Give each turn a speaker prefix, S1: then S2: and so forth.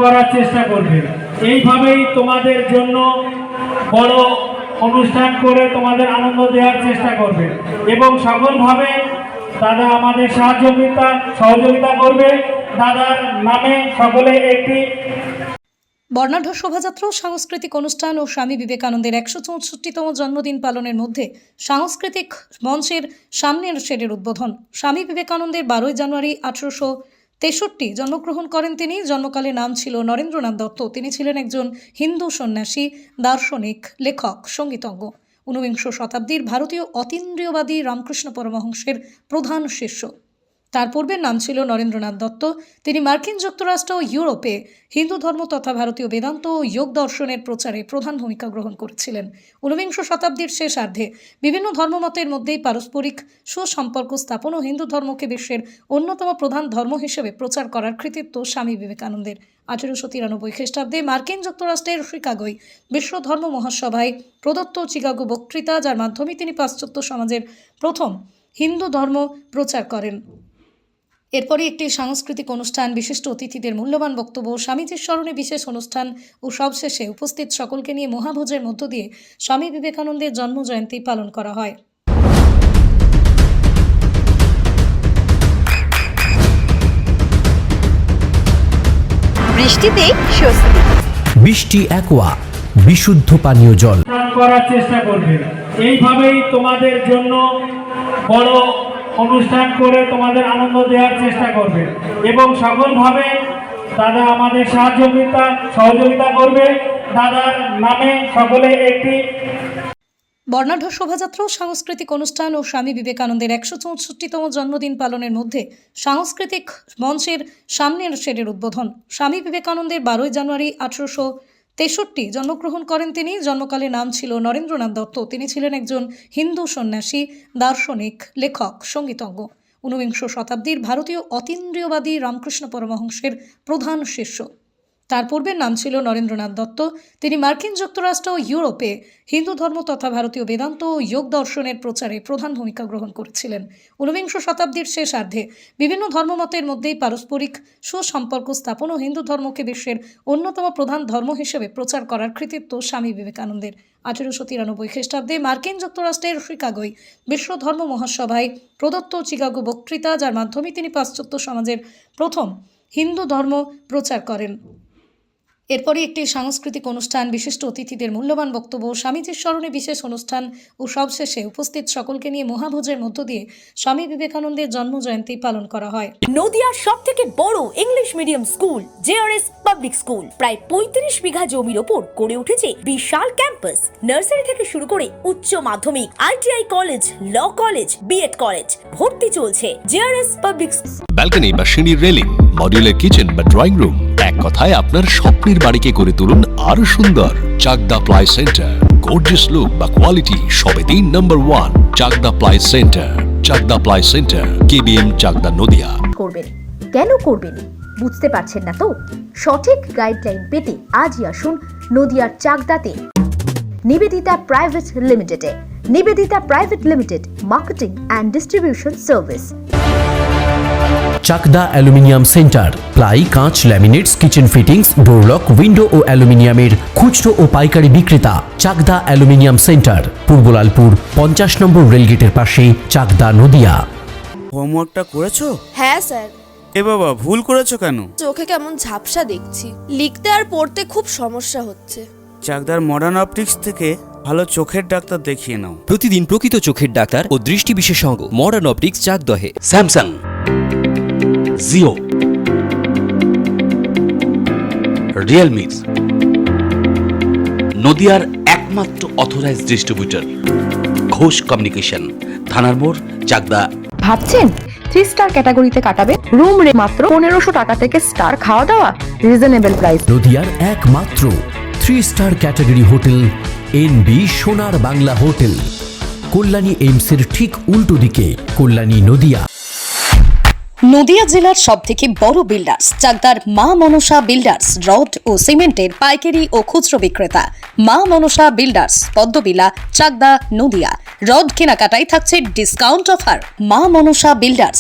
S1: করার চেষ্টা করবে। এইভাবেই তোমাদের জন্য বড় অনুষ্ঠান করে তোমাদের আনন্দ দেওয়ার চেষ্টা করবে এবং সকলভাবে দাদা আমাদের সহযোগিতা করবে। দাদার নামে সকলে একটি
S2: বর্ণাঢ্য শোভাযাত্রা, সাংস্কৃতিক অনুষ্ঠান ও স্বামী বিবেকানন্দের ১৬৪তম জন্মদিন পালনের মধ্যে সাংস্কৃতিক মঞ্চের সামনের শেডের উদ্বোধন। স্বামী বিবেকানন্দের ১২ জানুয়ারি ১৮৬৩ জন্মগ্রহণ করেন তিনি। জন্মকালে নাম ছিল নরেন্দ্রনাথ দত্ত। তিনি ছিলেন একজন হিন্দু সন্ন্যাসী, দার্শনিক, লেখক, সঙ্গীতজ্ঞ। ঊনবিংশ শতাব্দীর ভারতীয় অতীন্দ্রিয়বাদী রামকৃষ্ণ পরমহংসের প্রধান শিষ্য। তার পূর্বের নাম ছিল নরেন্দ্রনাথ দত্ত। তিনি মার্কিন যুক্তরাষ্ট্র ও ইউরোপে হিন্দু ধর্ম তথা ভারতীয় বেদান্ত ও যোগ দর্শনের প্রচারে প্রধান ভূমিকা গ্রহণ করেছিলেন। ঊনবিংশ শতাব্দীর শেষার্ধে বিভিন্ন ধর্মমতের মধ্যেই পারস্পরিক সুসম্পর্ক স্থাপন ও হিন্দু ধর্মকে বিশ্বের অন্যতম প্রধান ধর্ম হিসেবে প্রচার করার কৃতিত্ব স্বামী বিবেকানন্দের। ১৮৯৩ খ্রিস্টাব্দে মার্কিন যুক্তরাষ্ট্রের শিকাগোয় বিশ্ব ধর্ম মহাসভায় প্রদত্ত চিকাগো বক্তৃতা, যার মাধ্যমে তিনি পাশ্চাত্য সমাজের প্রথম হিন্দু ধর্ম প্রচার করেন। এরপরই একটি সাংস্কৃতিক অনুষ্ঠান, বিশিষ্ট অতিথিদের মূল্যবান বক্তব্য, স্বামীজির স্মরণে বিশেষ অনুষ্ঠান ও সবশেষে উপস্থিত সকলকে নিয়ে মহাভোজের মধ্য দিয়ে স্বামী বিবেকানন্দের জন্মজয়ন্তী পালন করা হয়।
S3: বৃষ্টিতেই স্বস্তি।
S4: বৃষ্টি অ্যাকোয়া, বিশুদ্ধ পানীয় জল
S1: করার চেষ্টা করবে। এইভাবেই তোমাদের জন্য বড় অনুষ্ঠান করে তোমাদের আনন্দ দেওয়ার চেষ্টা করবে এবং সকলভাবে দাদা আমাদের সহযোগিতা করবে। দাদার নামে সকলে একটি
S2: বর্ণাঢ্য শোভাযাত্রা, সাংস্কৃতিক অনুষ্ঠান ও স্বামী বিবেকানন্দের ১৬৪তম জন্মদিন পালনের মধ্যে সাংস্কৃতিক মঞ্চের সামনের শেডের উদ্বোধন। স্বামী বিবেকানন্দের ১২ জানুয়ারি ১৮৬৩ জন্মগ্রহণ করেন তিনি। জন্মকালে নাম ছিল নরেন্দ্রনাথ দত্ত। তিনি ছিলেন একজন হিন্দু সন্ন্যাসী, দার্শনিক, লেখক, সঙ্গীতজ্ঞ। ঊনবিংশ শতাব্দীর ভারতীয় অতীন্দ্রিয়বাদী রামকৃষ্ণ পরমহংসের প্রধান শিষ্য। তার পূর্বের নাম ছিল নরেন্দ্রনাথ দত্ত। তিনি মার্কিন যুক্তরাষ্ট্র ও ইউরোপে হিন্দু ধর্ম তথা ভারতীয় বেদান্ত ও যোগ দর্শনের প্রচারে প্রধান ভূমিকা গ্রহণ করেছিলেন। ঊনবিংশ শতাব্দীর শেষার্ধে বিভিন্ন ধর্মমতের মধ্যেই পারস্পরিক সুসম্পর্ক স্থাপন ও হিন্দু ধর্মকে বিশ্বের অন্যতম প্রধান ধর্ম হিসেবে প্রচার করার কৃতিত্ব স্বামী বিবেকানন্দের। ১৮৯৩ খ্রিস্টাব্দে মার্কিন যুক্তরাষ্ট্রের শিকাগোয় বিশ্ব ধর্ম মহাসভায় প্রদত্ত চিকাগো বক্তৃতা, যার মাধ্যমে তিনি পাশ্চাত্য সমাজের প্রথম হিন্দু ধর্ম প্রচার করেন। এরপরই একটি সাংস্কৃতিক অনুষ্ঠান, বিশিষ্ট অতিথিদের মূল্যবান বক্তব্য, স্বামীজির স্মরণে বিশেষ অনুষ্ঠান ও সবশেষে উপস্থিত সকলকে নিয়ে মহাভোজের মধ্য দিয়ে স্বামী বিবেকানন্দের জন্মজয়ন্তী পালন করা হয়।
S3: নদিয়ার সবথেকে বড় English medium school JRS public school প্রায় ৩৫ বিঘা জমির ওপর গড়ে উঠেছে বিশাল ক্যাম্পাস। নার্সারি থেকে শুরু করে উচ্চ মাধ্যমিক, ITI college, law college, BEd college, ভর্তি চলছে। জেআরএস পাবলিক
S5: ব্যালকনি বা সিঁড়ির রেলিং, মডিউলার কিচেন বা ড্রয়িং রুম, এক কথায় আপনার স্বপ্নের বাড়িকে করে তুলুন আরো সুন্দর। Chakdah ply centre, gorgeous look বা কোয়ালিটি সবে ৩ number 1 Chakdah ply centre. Chakdah ply centre, KBM, Chakdah, Nadia.
S6: করবেন কেন করবেন বুঝতে পারছেন না তো? সঠিক গাইডলাইন পেতে আজই আসুন নদিয়ার চাকদাতে নিবেদিতা প্রাইভেট লিমিটেডে। Nivedita private limited, marketing and distribution service.
S4: Chakda aluminium centre, ply, কাঁচ, laminates, kitchen fittings, door lock, window ও অ্যালুমিনিয়ামের খুচরো ও পাইকারি বিক্রেতা। Chakda aluminium centre, Purbalalpur ৫০ number রেলগেটের পাশে, চাকদা, নদিয়া।
S7: হোমওয়ার্কটা করেছো?
S8: হ্যাঁ স্যার।
S7: এ বাবা, ভুল করেছো কেন?
S8: চোখে কেমন ঝাপসা দেখছি, লিখতে আর পড়তে খুব সমস্যা হচ্ছে।
S7: চাকদার মডার্ন অপটিক্স থেকে ভালো চোখের ডাক্তার দেখিয়ে নাও।
S9: প্রতিদিন প্রকৃত চোখের ডাক্তার ও দৃষ্টি বিশেষজ্ঞ মডার্ন অপটিক্স, চাকদহে।
S10: স্যামসাং, জিও, রিয়েলমি, নদিয়ার একমাত্র অথরাইজড ডিস্ট্রিবিউটর ঘোষ কমিউনিকেশন, থানার মোড়, চাকদা।
S6: ভাবছেন 3 স্টার ক্যাটাগরিতে কাটাবে? রুম রে মাত্র ১৫০০ টাকা থেকে স্টার, খাওয়া দাওয়া রিজনেবল প্রাইস।
S4: নদিয়ার একমাত্র 3 স্টার ক্যাটাগরি হোটেল এনবি সোনার বাংলা হোটেল, কল্যাণী এইমসের ঠিক উল্টো দিকে, কল্যাণী, নদিয়া।
S2: নদিয়া জেলার সবথেকে বড় বিল্ডার্স চাকদার মা মনসা বিল্ডার্স, রড ও সিমেন্টের পাইকারি ও খুচরো বিক্রেতা। মা মনসা বিল্ডার্স, পদ্মবিলা, চাকদা, নদিয়া। রড কেনাকাটায় থাকছে ডিসকাউন্ট অফার। মা মনসা বিল্ডার্স,